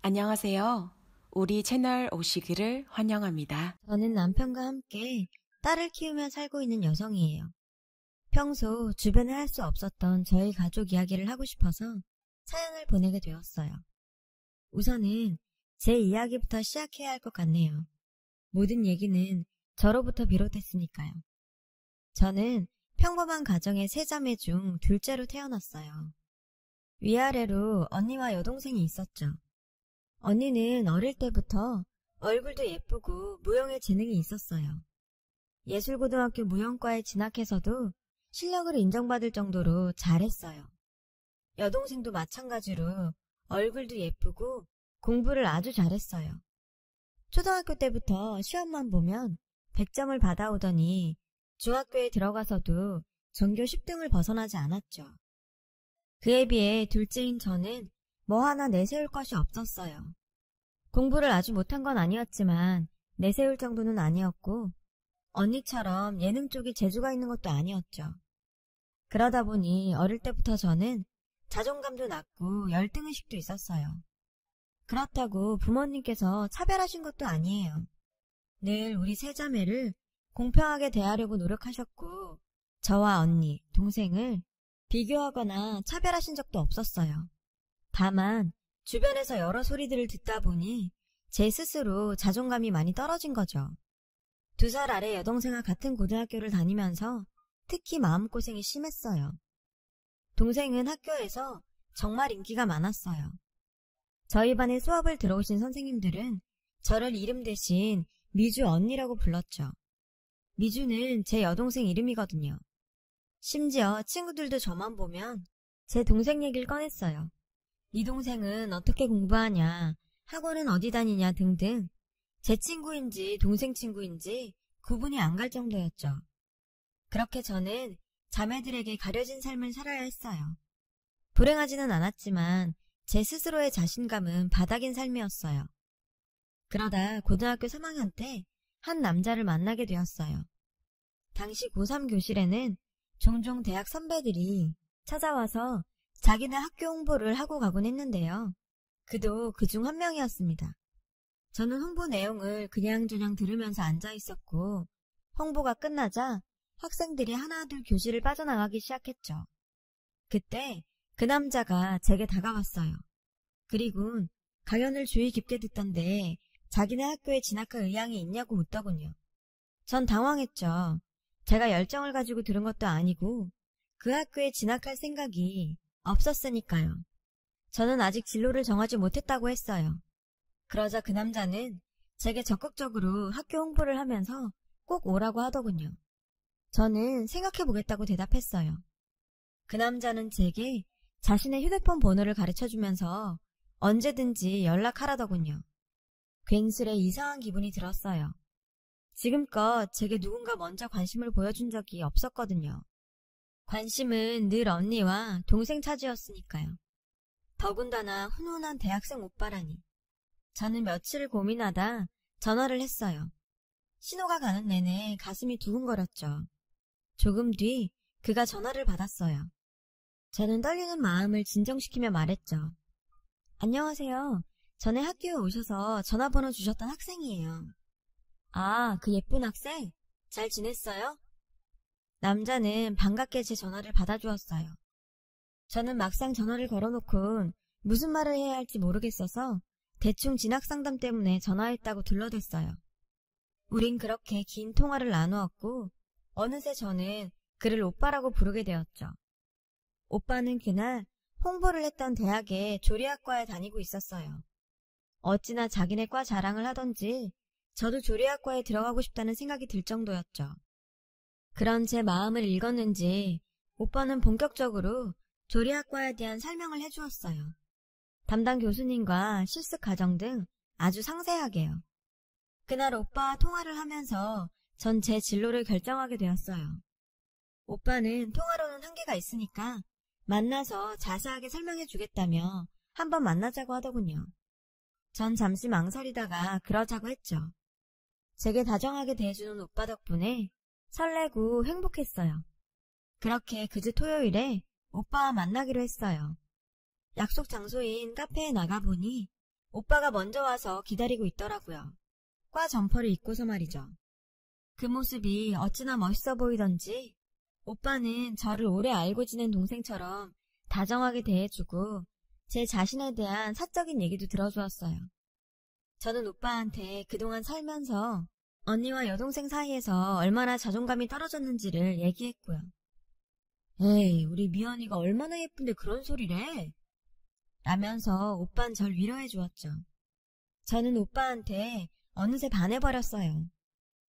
안녕하세요. 우리 채널 오시기를 환영합니다. 저는 남편과 함께 딸을 키우며 살고 있는 여성이에요. 평소 주변에 할 수 없었던 저희 가족 이야기를 하고 싶어서 사연을 보내게 되었어요. 우선은 제 이야기부터 시작해야 할 것 같네요. 모든 얘기는 저로부터 비롯됐으니까요. 저는 평범한 가정의 세 자매 중 둘째로 태어났어요. 위아래로 언니와 여동생이 있었죠. 언니는 어릴 때부터 얼굴도 예쁘고 무용에 재능이 있었어요. 예술고등학교 무용과에 진학해서도 실력을 인정받을 정도로 잘했어요. 여동생도 마찬가지로 얼굴도 예쁘고 공부를 아주 잘했어요. 초등학교 때부터 시험만 보면 100점을 받아오더니 중학교에 들어가서도 전교 10등을 벗어나지 않았죠. 그에 비해 둘째인 저는 뭐 하나 내세울 것이 없었어요. 공부를 아주 못한 건 아니었지만 내세울 정도는 아니었고 언니처럼 예능 쪽에 재주가 있는 것도 아니었죠. 그러다 보니 어릴 때부터 저는 자존감도 낮고 열등의식도 있었어요. 그렇다고 부모님께서 차별하신 것도 아니에요. 늘 우리 세 자매를 공평하게 대하려고 노력하셨고 저와 언니, 동생을 비교하거나 차별하신 적도 없었어요. 다만 주변에서 여러 소리들을 듣다 보니 제 스스로 자존감이 많이 떨어진 거죠. 2살 아래 여동생과 같은 고등학교를 다니면서 특히 마음고생이 심했어요. 동생은 학교에서 정말 인기가 많았어요. 저희 반에 수업을 들어오신 선생님들은 저를 이름 대신 미주 언니라고 불렀죠. 미주는 제 여동생 이름이거든요. 심지어 친구들도 저만 보면 제 동생 얘기를 꺼냈어요. 네 동생은 어떻게 공부하냐, 학원은 어디 다니냐 등등 제 친구인지 동생 친구인지 구분이 안 갈 정도였죠. 그렇게 저는 자매들에게 가려진 삶을 살아야 했어요. 불행하지는 않았지만 제 스스로의 자신감은 바닥인 삶이었어요. 그러다 고등학교 3학년 때 한 남자를 만나게 되었어요. 당시 고3 교실에는 종종 대학 선배들이 찾아와서 자기네 학교 홍보를 하고 가곤 했는데요. 그도 그중 한 명이었습니다. 저는 홍보 내용을 그냥저냥 들으면서 앉아 있었고 홍보가 끝나자 학생들이 하나둘 교실을 빠져나가기 시작했죠. 그때 그 남자가 제게 다가왔어요. 그리곤 강연을 주의 깊게 듣던데 자기네 학교에 진학할 의향이 있냐고 묻더군요. 전 당황했죠. 제가 열정을 가지고 들은 것도 아니고 그 학교에 진학할 생각이 없었으니까요. 저는 아직 진로를 정하지 못했다고 했어요. 그러자 그 남자는 제게 적극적으로 학교 홍보를 하면서 꼭 오라고 하더군요. 저는 생각해보겠다고 대답했어요. 그 남자는 제게 자신의 휴대폰 번호를 가르쳐주면서 언제든지 연락하라더군요. 괜스레 이상한 기분이 들었어요. 지금껏 제게 누군가 먼저 관심을 보여준 적이 없었거든요. 관심은 늘 언니와 동생 차지였으니까요. 더군다나 훈훈한 대학생 오빠라니. 저는 며칠을 고민하다 전화를 했어요. 신호가 가는 내내 가슴이 두근거렸죠. 조금 뒤 그가 전화를 받았어요. 저는 떨리는 마음을 진정시키며 말했죠. 안녕하세요. 전에 학교에 오셔서 전화번호 주셨던 학생이에요. 아, 그 예쁜 학생? 잘 지냈어요? 남자는 반갑게 제 전화를 받아주었어요. 저는 막상 전화를 걸어놓곤 무슨 말을 해야 할지 모르겠어서 대충 진학상담 때문에 전화했다고 둘러댔어요. 우린 그렇게 긴 통화를 나누었고 어느새 저는 그를 오빠라고 부르게 되었죠. 오빠는 그날 홍보를 했던 대학의 조리학과에 다니고 있었어요. 어찌나 자기네 과 자랑을 하던지 저도 조리학과에 들어가고 싶다는 생각이 들 정도였죠. 그런 제 마음을 읽었는지 오빠는 본격적으로 조리학과에 대한 설명을 해주었어요. 담당 교수님과 실습 과정 등 아주 상세하게요. 그날 오빠와 통화를 하면서 전 제 진로를 결정하게 되었어요. 오빠는 통화로는 한계가 있으니까 만나서 자세하게 설명해 주겠다며 한번 만나자고 하더군요. 전 잠시 망설이다가 그러자고 했죠. 제게 다정하게 대해주는 오빠 덕분에 설레고 행복했어요. 그렇게 그 주 토요일에 오빠와 만나기로 했어요. 약속 장소인 카페에 나가보니 오빠가 먼저 와서 기다리고 있더라고요. 과 점퍼를 입고서 말이죠. 그 모습이 어찌나 멋있어 보이던지 오빠는 저를 오래 알고 지낸 동생처럼 다정하게 대해주고 제 자신에 대한 사적인 얘기도 들어주었어요. 저는 오빠한테 그동안 살면서 언니와 여동생 사이에서 얼마나 자존감이 떨어졌는지를 얘기했고요. 에이, 우리 미연이가 얼마나 예쁜데 그런 소리래? 라면서 오빠는 절 위로해 주었죠. 저는 오빠한테 어느새 반해버렸어요.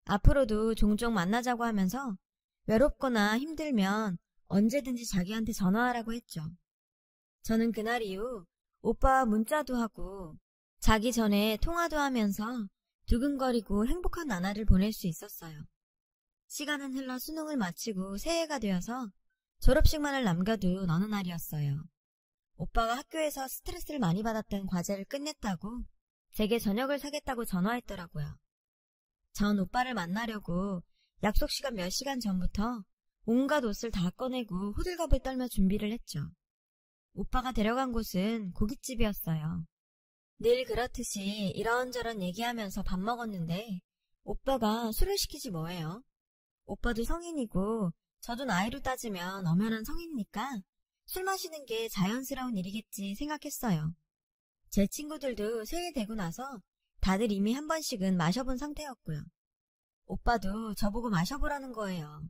앞으로도 종종 만나자고 하면서 외롭거나 힘들면 언제든지 자기한테 전화하라고 했죠. 저는 그날 이후 오빠와 문자도 하고 자기 전에 통화도 하면서 두근거리고 행복한 나날을 보낼 수 있었어요. 시간은 흘러 수능을 마치고 새해가 되어서 졸업식만을 남겨둔 어느 날이었어요. 오빠가 학교에서 스트레스를 많이 받았던 과제를 끝냈다고 제게 저녁을 사겠다고 전화했더라고요. 전 오빠를 만나려고 약속 시간 몇 시간 전부터 온갖 옷을 다 꺼내고 호들갑을 떨며 준비를 했죠. 오빠가 데려간 곳은 고깃집이었어요. 늘 그렇듯이 이런저런 얘기하면서 밥 먹었는데 오빠가 술을 시키지 뭐예요. 오빠도 성인이고 저도 나이로 따지면 엄연한 성인이니까 술 마시는 게 자연스러운 일이겠지 생각했어요. 제 친구들도 새해 되고 나서 다들 이미 한 번씩은 마셔본 상태였고요. 오빠도 저보고 마셔보라는 거예요.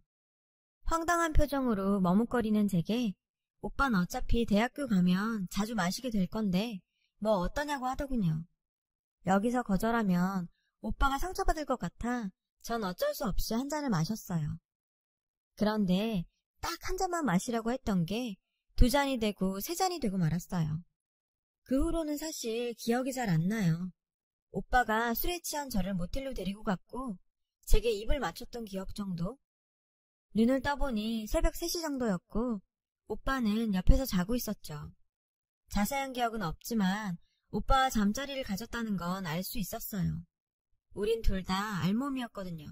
황당한 표정으로 머뭇거리는 제게 오빠는 어차피 대학교 가면 자주 마시게 될 건데 뭐 어떠냐고 하더군요. 여기서 거절하면 오빠가 상처받을 것 같아 전 어쩔 수 없이 한 잔을 마셨어요. 그런데 딱 한 잔만 마시려고 했던 게 2잔이 되고 3잔이 되고 말았어요. 그 후로는 사실 기억이 잘 안 나요. 오빠가 술에 취한 저를 모텔로 데리고 갔고 제게 입을 맞췄던 기억 정도? 눈을 떠보니 새벽 3시 정도였고 오빠는 옆에서 자고 있었죠. 자세한 기억은 없지만 오빠와 잠자리를 가졌다는 건 알 수 있었어요. 우린 둘 다 알몸이었거든요.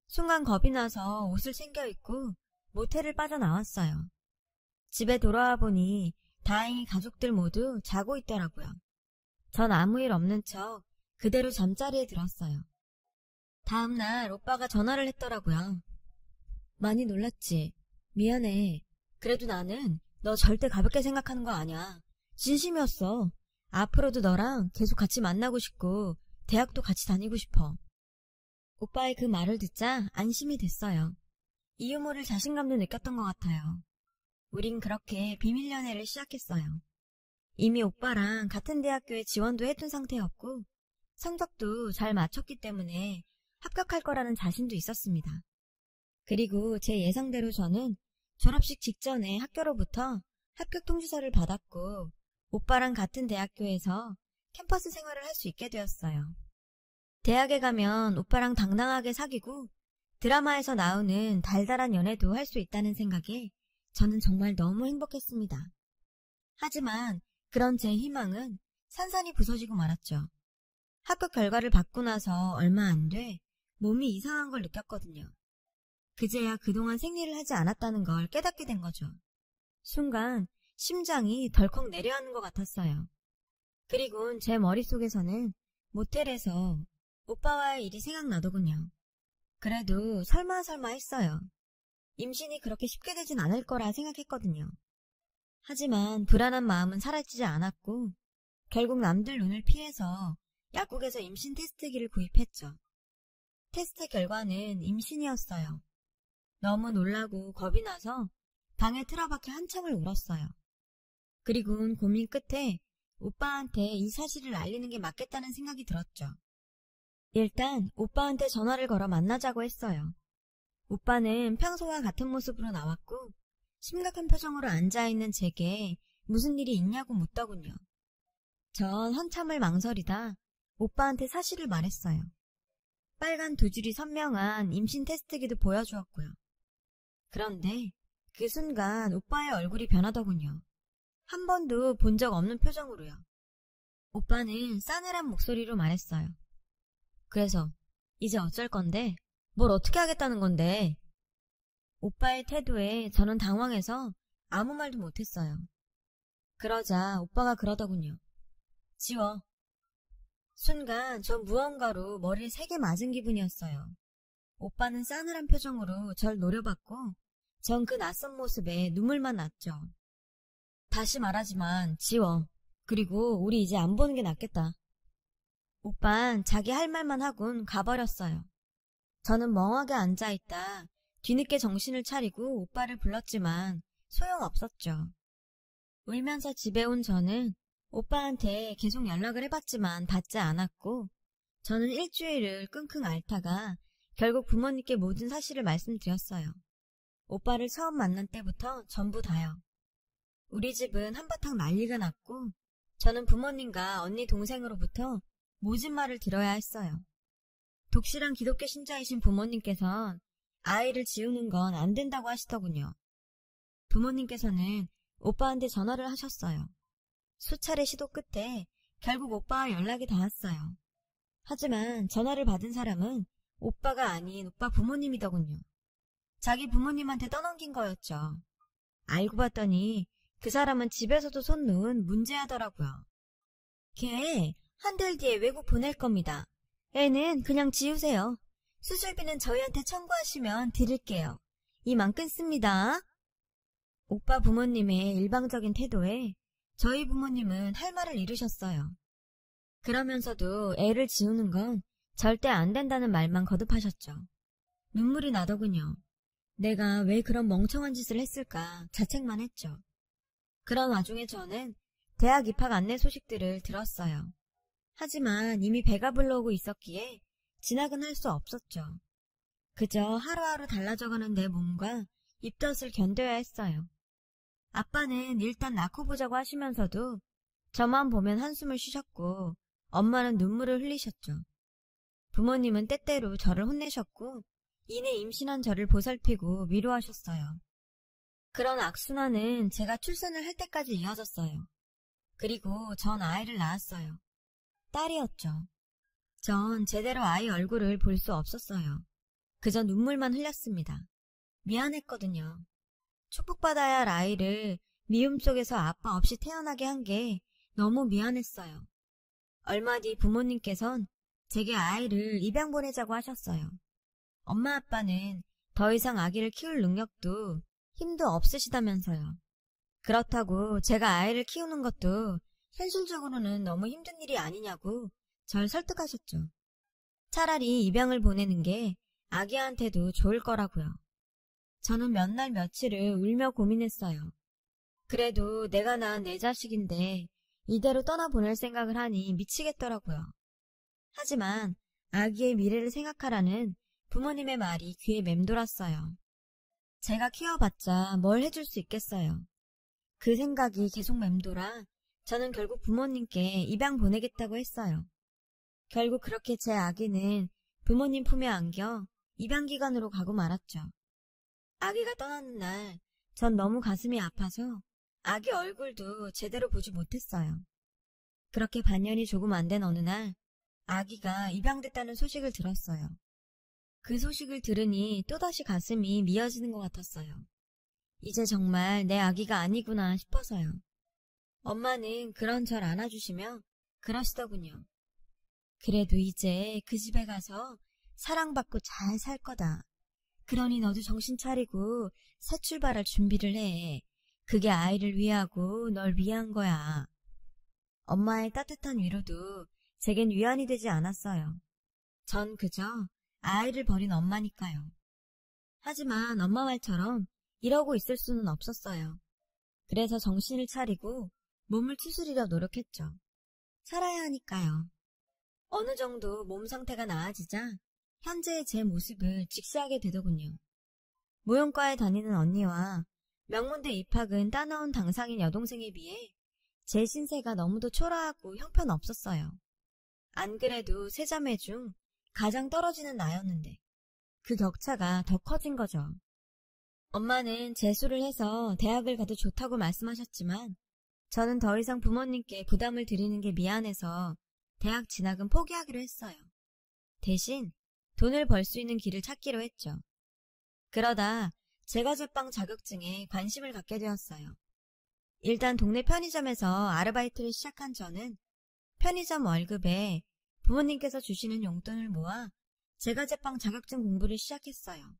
순간 겁이 나서 옷을 챙겨 입고 모텔을 빠져나왔어요. 집에 돌아와 보니 다행히 가족들 모두 자고 있더라고요. 전 아무 일 없는 척 그대로 잠자리에 들었어요. 다음날 오빠가 전화를 했더라고요. 많이 놀랐지? 미안해. 그래도 나는 너 절대 가볍게 생각하는 거 아니야. 진심이었어. 앞으로도 너랑 계속 같이 만나고 싶고 대학도 같이 다니고 싶어. 오빠의 그 말을 듣자 안심이 됐어요. 이유 모를 자신감도 느꼈던 것 같아요. 우린 그렇게 비밀 연애를 시작했어요. 이미 오빠랑 같은 대학교에 지원도 해둔 상태였고 성적도 잘 맞췄기 때문에 합격할 거라는 자신도 있었습니다. 그리고 제 예상대로 저는 졸업식 직전에 학교로부터 합격 통지서를 받았고 오빠랑 같은 대학교에서 캠퍼스 생활을 할 수 있게 되었어요. 대학에 가면 오빠랑 당당하게 사귀고 드라마에서 나오는 달달한 연애도 할 수 있다는 생각에 저는 정말 너무 행복했습니다. 하지만 그런 제 희망은 산산이 부서지고 말았죠. 합격 결과를 받고 나서 얼마 안 돼 몸이 이상한 걸 느꼈거든요. 그제야 그동안 생리를 하지 않았다는 걸 깨닫게 된 거죠. 순간 심장이 덜컥 내려앉는 것 같았어요. 그리곤 제 머릿속에서는 모텔에서 오빠와의 일이 생각나더군요. 그래도 설마 했어요. 임신이 그렇게 쉽게 되진 않을 거라 생각했거든요. 하지만 불안한 마음은 사라지지 않았고 결국 남들 눈을 피해서 약국에서 임신 테스트기를 구입했죠. 테스트 결과는 임신이었어요. 너무 놀라고 겁이 나서 방에 틀어박혀 한참을 울었어요. 그리고는 고민 끝에 오빠한테 이 사실을 알리는 게 맞겠다는 생각이 들었죠. 일단 오빠한테 전화를 걸어 만나자고 했어요. 오빠는 평소와 같은 모습으로 나왔고 심각한 표정으로 앉아있는 제게 무슨 일이 있냐고 묻더군요. 전 한참을 망설이다 오빠한테 사실을 말했어요. 빨간 2줄이 선명한 임신 테스트기도 보여주었고요. 그런데 그 순간 오빠의 얼굴이 변하더군요. 한 번도 본 적 없는 표정으로요. 오빠는 싸늘한 목소리로 말했어요. 그래서 이제 어쩔 건데? 뭘 어떻게 하겠다는 건데? 오빠의 태도에 저는 당황해서 아무 말도 못했어요. 그러자 오빠가 그러더군요. 지워. 순간 전 무언가로 머리를 세게 맞은 기분이었어요. 오빠는 싸늘한 표정으로 절 노려봤고 전 그 낯선 모습에 눈물만 났죠. 다시 말하지만 지워. 그리고 우리 이제 안 보는 게 낫겠다. 오빤 자기 할 말만 하곤 가버렸어요. 저는 멍하게 앉아있다 뒤늦게 정신을 차리고 오빠를 불렀지만 소용없었죠. 울면서 집에 온 저는 오빠한테 계속 연락을 해봤지만 받지 않았고 저는 일주일을 끙끙 앓다가 결국 부모님께 모든 사실을 말씀드렸어요. 오빠를 처음 만난 때부터 전부 다요. 우리 집은 한바탕 난리가 났고 저는 부모님과 언니 동생으로부터 모진 말을 들어야 했어요. 독실한 기독교 신자이신 부모님께선 아이를 지우는 건 안 된다고 하시더군요. 부모님께서는 오빠한테 전화를 하셨어요. 수차례 시도 끝에 결국 오빠와 연락이 닿았어요. 하지만 전화를 받은 사람은 오빠가 아닌 오빠 부모님이더군요. 자기 부모님한테 떠넘긴 거였죠. 알고 봤더니 그 사람은 집에서도 손 놓은 문제하더라고요. 걔 한 달 뒤에 외국 보낼 겁니다. 애는 그냥 지우세요. 수술비는 저희한테 청구하시면 드릴게요. 이만 끊습니다. 오빠 부모님의 일방적인 태도에 저희 부모님은 할 말을 잃으셨어요. 그러면서도 애를 지우는 건 절대 안 된다는 말만 거듭하셨죠. 눈물이 나더군요. 내가 왜 그런 멍청한 짓을 했을까 자책만 했죠. 그런 와중에 저는 대학 입학 안내 소식들을 들었어요. 하지만 이미 배가 불러오고 있었기에 진학은 할 수 없었죠. 그저 하루하루 달라져가는 내 몸과 입덧을 견뎌야 했어요. 아빠는 일단 낳고 보자고 하시면서도 저만 보면 한숨을 쉬셨고 엄마는 눈물을 흘리셨죠. 부모님은 때때로 저를 혼내셨고 이내 임신한 저를 보살피고 위로하셨어요. 그런 악순환은 제가 출산을 할 때까지 이어졌어요. 그리고 전 아이를 낳았어요. 딸이었죠. 전 제대로 아이 얼굴을 볼 수 없었어요. 그저 눈물만 흘렸습니다. 미안했거든요. 축복받아야 할 아이를 미움 속에서 아빠 없이 태어나게 한 게 너무 미안했어요. 얼마 뒤 부모님께선 제게 아이를 입양 보내자고 하셨어요. 엄마 아빠는 더 이상 아기를 키울 능력도 힘도 없으시다면서요. 그렇다고 제가 아이를 키우는 것도 현실적으로는 너무 힘든 일이 아니냐고 절 설득하셨죠. 차라리 입양을 보내는 게 아기한테도 좋을 거라고요. 저는 몇 날 며칠을 울며 고민했어요. 그래도 내가 낳은 내 자식인데 이대로 떠나보낼 생각을 하니 미치겠더라고요. 하지만 아기의 미래를 생각하라는 부모님의 말이 귀에 맴돌았어요. 제가 키워봤자 뭘 해줄 수 있겠어요. 그 생각이 계속 맴돌아 저는 결국 부모님께 입양 보내겠다고 했어요. 결국 그렇게 제 아기는 부모님 품에 안겨 입양기관으로 가고 말았죠. 아기가 떠나는 날 전 너무 가슴이 아파서 아기 얼굴도 제대로 보지 못했어요. 그렇게 반년이 조금 안 된 어느 날 아기가 입양됐다는 소식을 들었어요. 그 소식을 들으니 또다시 가슴이 미어지는 것 같았어요. 이제 정말 내 아기가 아니구나 싶어서요. 엄마는 그런 절 안아주시며 그러시더군요. 그래도 이제 그 집에 가서 사랑받고 잘 살 거다. 그러니 너도 정신 차리고 새 출발할 준비를 해. 그게 아이를 위하고 널 위한 거야. 엄마의 따뜻한 위로도 제겐 위안이 되지 않았어요. 전 그저 아이를 버린 엄마니까요. 하지만 엄마 말처럼 이러고 있을 수는 없었어요. 그래서 정신을 차리고 몸을 추스리려 노력했죠. 살아야 하니까요. 어느 정도 몸 상태가 나아지자 현재의 제 모습을 직시하게 되더군요. 무용과에 다니는 언니와 명문대 입학은 따나온 당상인 여동생에 비해 제 신세가 너무도 초라하고 형편없었어요. 안 그래도 세 자매 중 가장 떨어지는 나였는데 그 격차가 더 커진 거죠. 엄마는 재수를 해서 대학을 가도 좋다고 말씀하셨지만 저는 더 이상 부모님께 부담을 드리는 게 미안해서 대학 진학은 포기하기로 했어요. 대신 돈을 벌 수 있는 길을 찾기로 했죠. 그러다 제과제빵 자격증에 관심을 갖게 되었어요. 일단 동네 편의점에서 아르바이트를 시작한 저는 편의점 월급에 부모님께서 주시는 용돈을 모아 제가 제빵 자격증 공부를 시작했어요.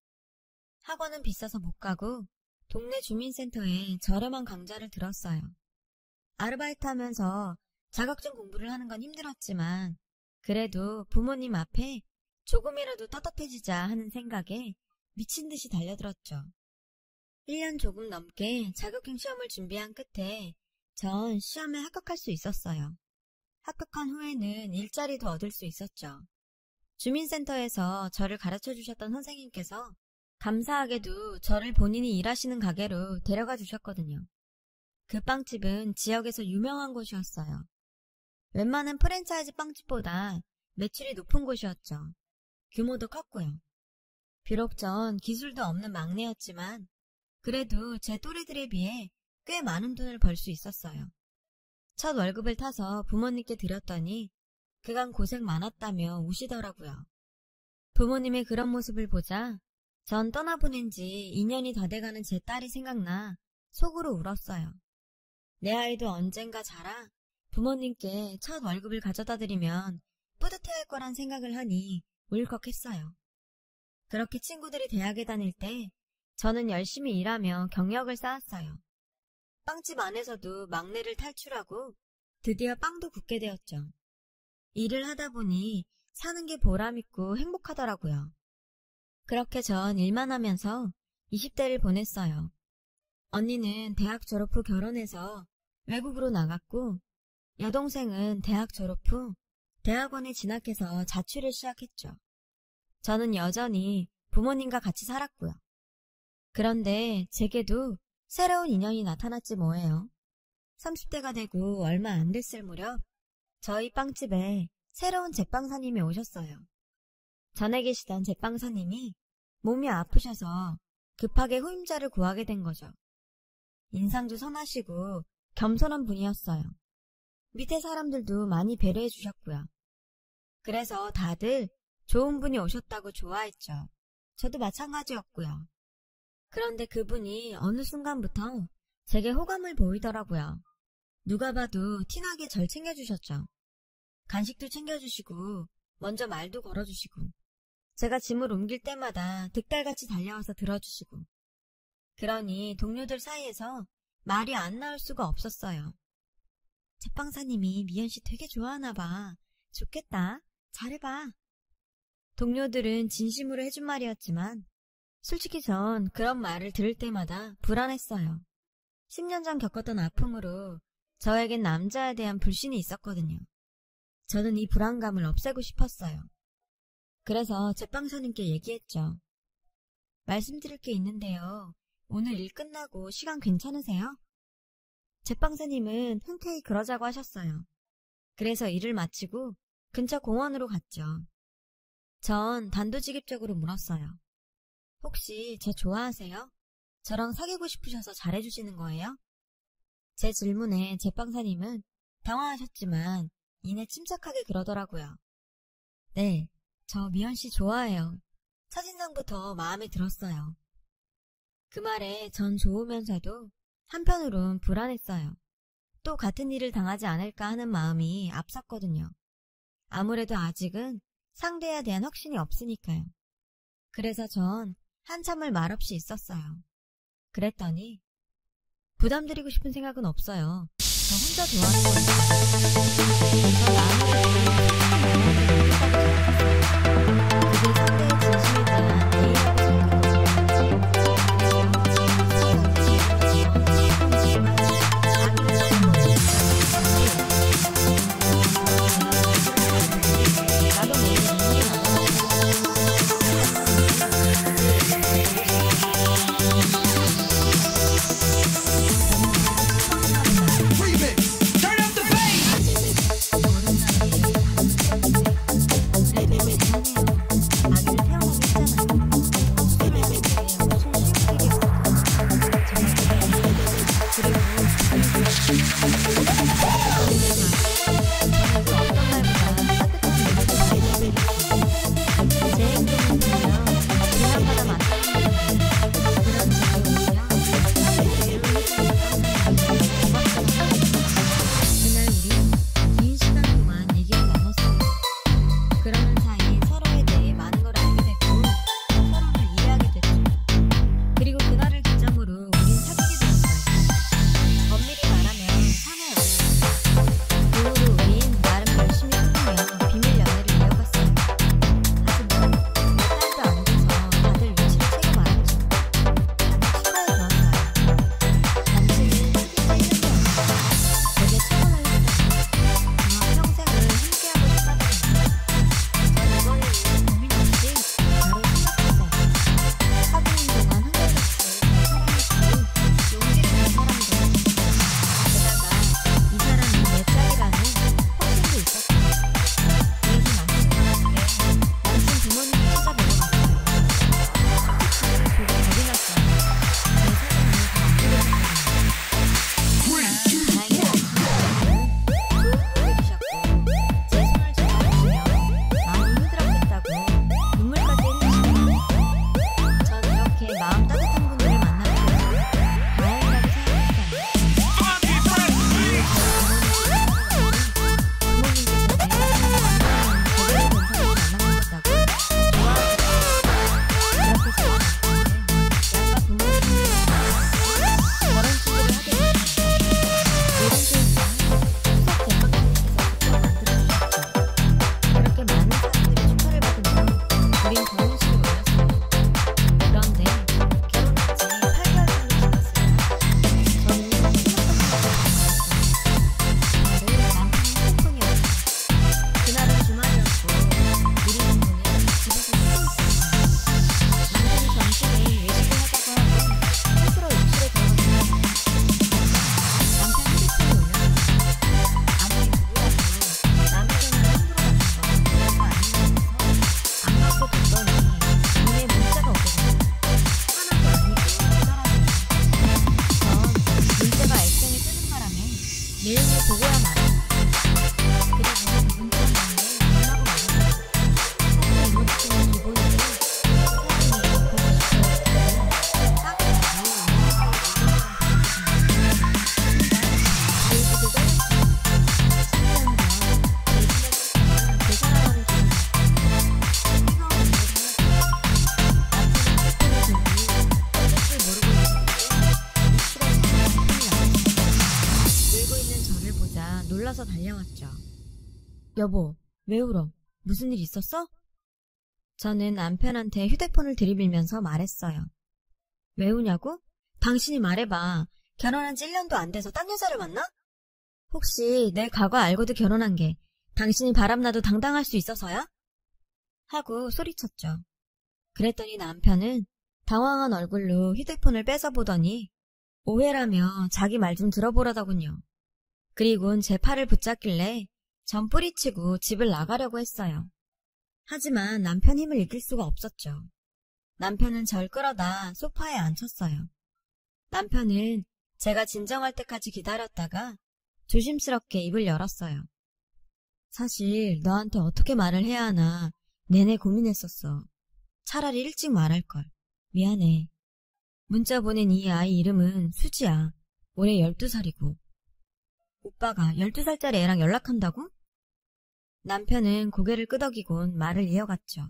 학원은 비싸서 못 가고 동네 주민센터에 저렴한 강좌를 들었어요. 아르바이트 하면서 자격증 공부를 하는 건 힘들었지만 그래도 부모님 앞에 조금이라도 떳떳해지자 하는 생각에 미친 듯이 달려들었죠. 1년 조금 넘게 자격증 시험을 준비한 끝에 전 시험에 합격할 수 있었어요. 합격한 후에는 일자리도 얻을 수 있었죠. 주민센터에서 저를 가르쳐 주셨던 선생님께서 감사하게도 저를 본인이 일하시는 가게로 데려가 주셨거든요. 그 빵집은 지역에서 유명한 곳이었어요. 웬만한 프랜차이즈 빵집보다 매출이 높은 곳이었죠. 규모도 컸고요. 비록 전 기술도 없는 막내였지만 그래도 제 또래들에 비해 꽤 많은 돈을 벌 수 있었어요. 첫 월급을 타서 부모님께 드렸더니 그간 고생 많았다며 우시더라고요. 부모님의 그런 모습을 보자 전 떠나보낸 지 2년이 다 돼가는 제 딸이 생각나 속으로 울었어요. 내 아이도 언젠가 자라 부모님께 첫 월급을 가져다 드리면 뿌듯해할 거란 생각을 하니 울컥했어요. 그렇게 친구들이 대학에 다닐 때 저는 열심히 일하며 경력을 쌓았어요. 빵집 안에서도 막내를 탈출하고 드디어 빵도 굽게 되었죠. 일을 하다 보니 사는 게 보람있고 행복하더라고요. 그렇게 전 일만 하면서 20대를 보냈어요. 언니는 대학 졸업 후 결혼해서 외국으로 나갔고 여동생은 대학 졸업 후 대학원에 진학해서 자취를 시작했죠. 저는 여전히 부모님과 같이 살았고요. 그런데 제게도 새로운 인연이 나타났지 뭐예요. 30대가 되고 얼마 안 됐을 무렵 저희 빵집에 새로운 제빵사님이 오셨어요. 전에 계시던 제빵사님이 몸이 아프셔서 급하게 후임자를 구하게 된 거죠. 인상도 선하시고 겸손한 분이었어요. 밑에 사람들도 많이 배려해 주셨고요. 그래서 다들 좋은 분이 오셨다고 좋아했죠. 저도 마찬가지였고요. 그런데 그분이 어느 순간부터 제게 호감을 보이더라고요. 누가 봐도 티나게 절 챙겨주셨죠. 간식도 챙겨주시고 먼저 말도 걸어주시고 제가 짐을 옮길 때마다 득달같이 달려와서 들어주시고 그러니 동료들 사이에서 말이 안 나올 수가 없었어요. 제빵사님이 미연씨 되게 좋아하나 봐. 좋겠다. 잘해봐. 동료들은 진심으로 해준 말이었지만 솔직히 전 그런 말을 들을 때마다 불안했어요. 10년 전 겪었던 아픔으로 저에겐 남자에 대한 불신이 있었거든요. 저는 이 불안감을 없애고 싶었어요. 그래서 제빵사님께 얘기했죠. 말씀드릴 게 있는데요. 오늘 일 끝나고 시간 괜찮으세요? 제빵사님은 흔쾌히 그러자고 하셨어요. 그래서 일을 마치고 근처 공원으로 갔죠. 전 단도직입적으로 물었어요. 혹시 저 좋아하세요? 저랑 사귀고 싶으셔서 잘해주시는 거예요? 제 질문에 제빵사님은 당황하셨지만 이내 침착하게 그러더라고요. 네, 저 미연씨 좋아해요. 첫인상부터 마음에 들었어요. 그 말에 전 좋으면서도 한편으론 불안했어요. 또 같은 일을 당하지 않을까 하는 마음이 앞섰거든요. 아무래도 아직은 상대에 대한 확신이 없으니까요. 그래서 전 한참을 말없이 있었어요. 그랬더니 부담드리고 싶은 생각은 없어요. 저 혼자 좋아하는 거니까. 전 아무래도 그게 상대의 진심에 대한 예의라고 여보, 왜 울어? 무슨 일 있었어? 저는 남편한테 휴대폰을 들이밀면서 말했어요. 왜 우냐고? 당신이 말해봐. 결혼한 지 1년도 안 돼서 딴 여자를 만나? 혹시 내 과거 알고도 결혼한 게 당신이 바람나도 당당할 수 있어서야? 하고 소리쳤죠. 그랬더니 남편은 당황한 얼굴로 휴대폰을 뺏어보더니 오해라며 자기 말 좀 들어보라더군요. 그리곤 제 팔을 붙잡길래 전 뿌리치고 집을 나가려고 했어요. 하지만 남편 힘을 이길 수가 없었죠. 남편은 절 끌어다 소파에 앉혔어요. 남편은 제가 진정할 때까지 기다렸다가 조심스럽게 입을 열었어요. 사실 너한테 어떻게 말을 해야 하나 내내 고민했었어. 차라리 일찍 말할걸. 미안해. 문자 보낸 이 아이 이름은 수지야. 올해 12살이고. 오빠가 12살짜리 애랑 연락한다고? 남편은 고개를 끄덕이곤 말을 이어갔죠.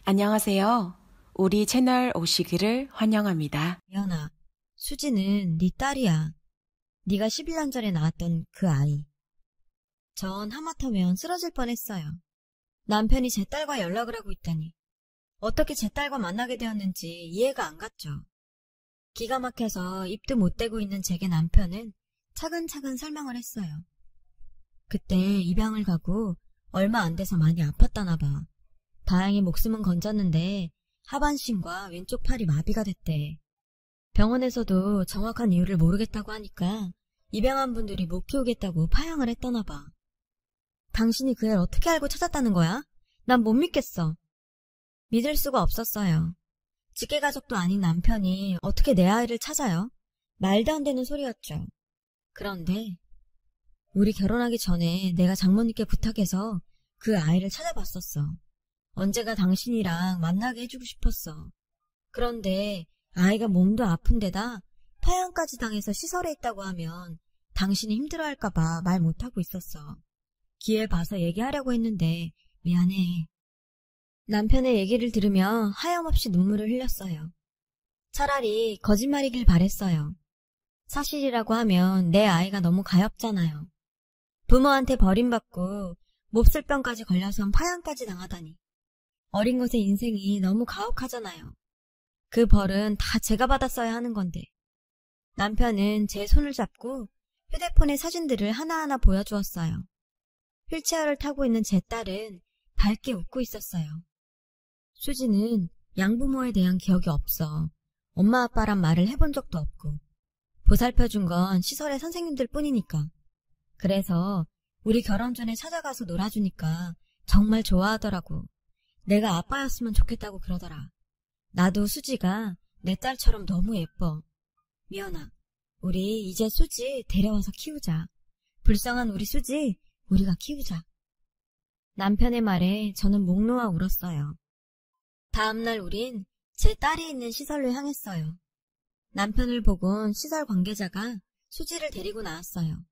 안녕하세요. 우리 채널 오시기를 환영합니다. 미연아, 수지는 네 딸이야. 네가 11년 전에 낳았던 그 아이. 전 하마터면 쓰러질 뻔했어요. 남편이 제 딸과 연락을 하고 있다니. 어떻게 제 딸과 만나게 되었는지 이해가 안 갔죠. 기가 막혀서 입도 못 대고 있는 제게 남편은 차근차근 설명을 했어요. 그때 입양을 가고 얼마 안 돼서 많이 아팠다나 봐. 다행히 목숨은 건졌는데 하반신과 왼쪽 팔이 마비가 됐대. 병원에서도 정확한 이유를 모르겠다고 하니까 입양한 분들이 못 키우겠다고 파양을 했다나 봐. 당신이 그 애를 어떻게 알고 찾았다는 거야? 난 못 믿겠어. 믿을 수가 없었어요. 직계가족도 아닌 남편이 어떻게 내 아이를 찾아요? 말도 안 되는 소리였죠. 그런데 우리 결혼하기 전에 내가 장모님께 부탁해서 그 아이를 찾아봤었어. 언제가 당신이랑 만나게 해주고 싶었어. 그런데 아이가 몸도 아픈데다 파양까지 당해서 시설에 있다고 하면 당신이 힘들어할까봐 말 못하고 있었어. 기회 봐서 얘기하려고 했는데 미안해. 남편의 얘기를 들으며 하염없이 눈물을 흘렸어요. 차라리 거짓말이길 바랬어요. 사실이라고 하면 내 아이가 너무 가엾잖아요. 부모한테 버림받고 몹쓸병까지 걸려서 파양까지 당하다니. 어린 것의 인생이 너무 가혹하잖아요. 그 벌은 다 제가 받았어야 하는 건데. 남편은 제 손을 잡고 휴대폰의 사진들을 하나하나 보여주었어요. 휠체어를 타고 있는 제 딸은 밝게 웃고 있었어요. 수지는 양부모에 대한 기억이 없어. 엄마 아빠란 말을 해본 적도 없고 보살펴준 건 시설의 선생님들 뿐이니까. 그래서 우리 결혼 전에 찾아가서 놀아주니까 정말 좋아하더라고. 내가 아빠였으면 좋겠다고 그러더라. 나도 수지가 내 딸처럼 너무 예뻐. 미연아, 우리 이제 수지 데려와서 키우자. 불쌍한 우리 수지, 우리가 키우자. 남편의 말에 저는 목 놓아 울었어요. 다음날 우린 제 딸이 있는 시설로 향했어요. 남편을 보곤 시설 관계자가 수지를 데리고 나왔어요.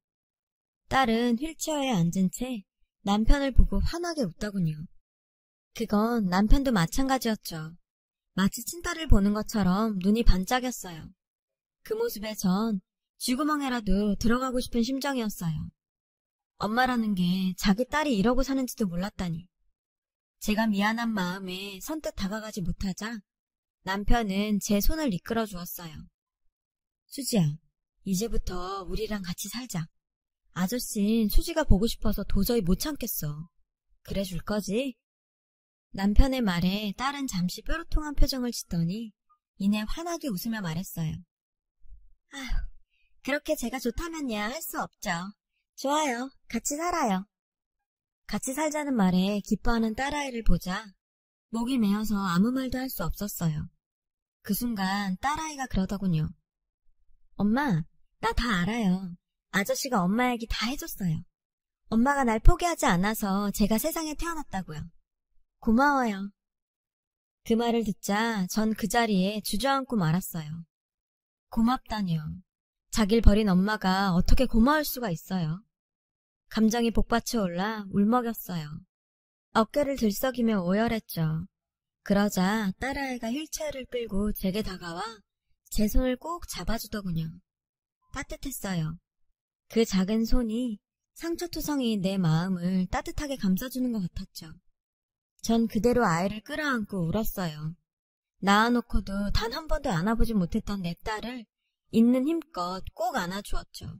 딸은 휠체어에 앉은 채 남편을 보고 환하게 웃더군요. 그건 남편도 마찬가지였죠. 마치 친딸을 보는 것처럼 눈이 반짝였어요. 그 모습에 전 쥐구멍에라도 들어가고 싶은 심정이었어요. 엄마라는 게 자기 딸이 이러고 사는지도 몰랐다니. 제가 미안한 마음에 선뜻 다가가지 못하자 남편은 제 손을 이끌어 주었어요. 수지야, 이제부터 우리랑 같이 살자. 아저씨는 수지가 보고 싶어서 도저히 못 참겠어. 그래 줄 거지? 남편의 말에 딸은 잠시 뾰루통한 표정을 짓더니 이내 환하게 웃으며 말했어요. 아휴, 그렇게 제가 좋다면야 할 수 없죠. 좋아요. 같이 살아요. 같이 살자는 말에 기뻐하는 딸아이를 보자 목이 메어서 아무 말도 할 수 없었어요. 그 순간 딸아이가 그러더군요. 엄마, 나 다 알아요. 아저씨가 엄마 얘기 다 해줬어요. 엄마가 날 포기하지 않아서 제가 세상에 태어났다고요. 고마워요. 그 말을 듣자 전 그 자리에 주저앉고 말았어요. 고맙다뇨. 자길 버린 엄마가 어떻게 고마울 수가 있어요. 감정이 복받쳐 올라 울먹였어요. 어깨를 들썩이며 오열했죠. 그러자 딸아이가 휠체어를 끌고 제게 다가와 제 손을 꼭 잡아주더군요. 따뜻했어요. 그 작은 손이 상처투성이인 내 마음을 따뜻하게 감싸주는 것 같았죠. 전 그대로 아이를 끌어안고 울었어요. 낳아놓고도 단 한 번도 안아보지 못했던 내 딸을 있는 힘껏 꼭 안아주었죠.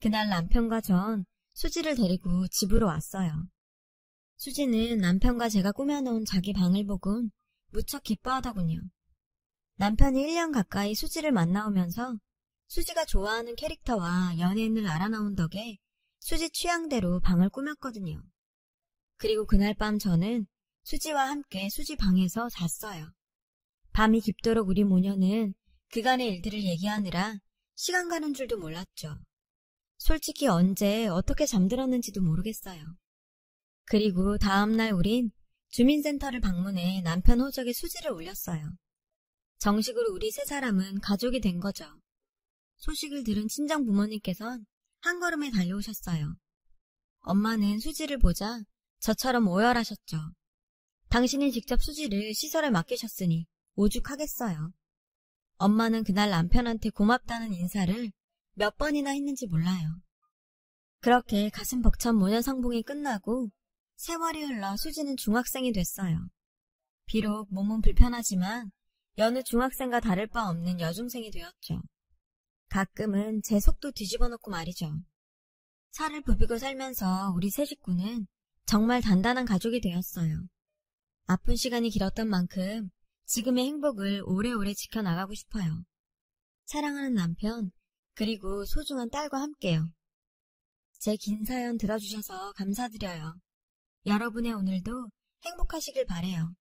그날 남편과 전 수지를 데리고 집으로 왔어요. 수지는 남편과 제가 꾸며놓은 자기 방을 보곤 무척 기뻐하더군요. 남편이 1년 가까이 수지를 만나오면서 수지가 좋아하는 캐릭터와 연예인을 알아나온 덕에 수지 취향대로 방을 꾸몄거든요. 그리고 그날 밤 저는 수지와 함께 수지 방에서 잤어요. 밤이 깊도록 우리 모녀는 그간의 일들을 얘기하느라 시간 가는 줄도 몰랐죠. 솔직히 언제 어떻게 잠들었는지도 모르겠어요. 그리고 다음날 우린 주민센터를 방문해 남편 호적에 수지를 올렸어요. 정식으로 우리 세 사람은 가족이 된 거죠. 소식을 들은 친정 부모님께선 한 걸음에 달려오셨어요. 엄마는 수지를 보자 저처럼 오열하셨죠. 당신이 직접 수지를 시설에 맡기셨으니 오죽하겠어요. 엄마는 그날 남편한테 고맙다는 인사를 몇 번이나 했는지 몰라요. 그렇게 가슴 벅찬 모녀상봉이 끝나고 세월이 흘러 수지는 중학생이 됐어요. 비록 몸은 불편하지만 여느 중학생과 다를 바 없는 여중생이 되었죠. 가끔은 제 속도 뒤집어 놓고 말이죠. 살을 부비고 살면서 우리 세 식구는 정말 단단한 가족이 되었어요. 아픈 시간이 길었던 만큼 지금의 행복을 오래오래 지켜나가고 싶어요. 사랑하는 남편, 그리고 소중한 딸과 함께요. 제 긴 사연 들어주셔서 감사드려요. 여러분의 오늘도 행복하시길 바래요.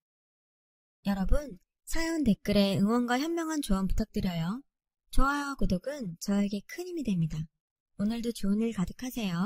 여러분, 사연 댓글에 응원과 현명한 조언 부탁드려요. 좋아요와 구독은 저에게 큰 힘이 됩니다. 오늘도 좋은 일 가득하세요.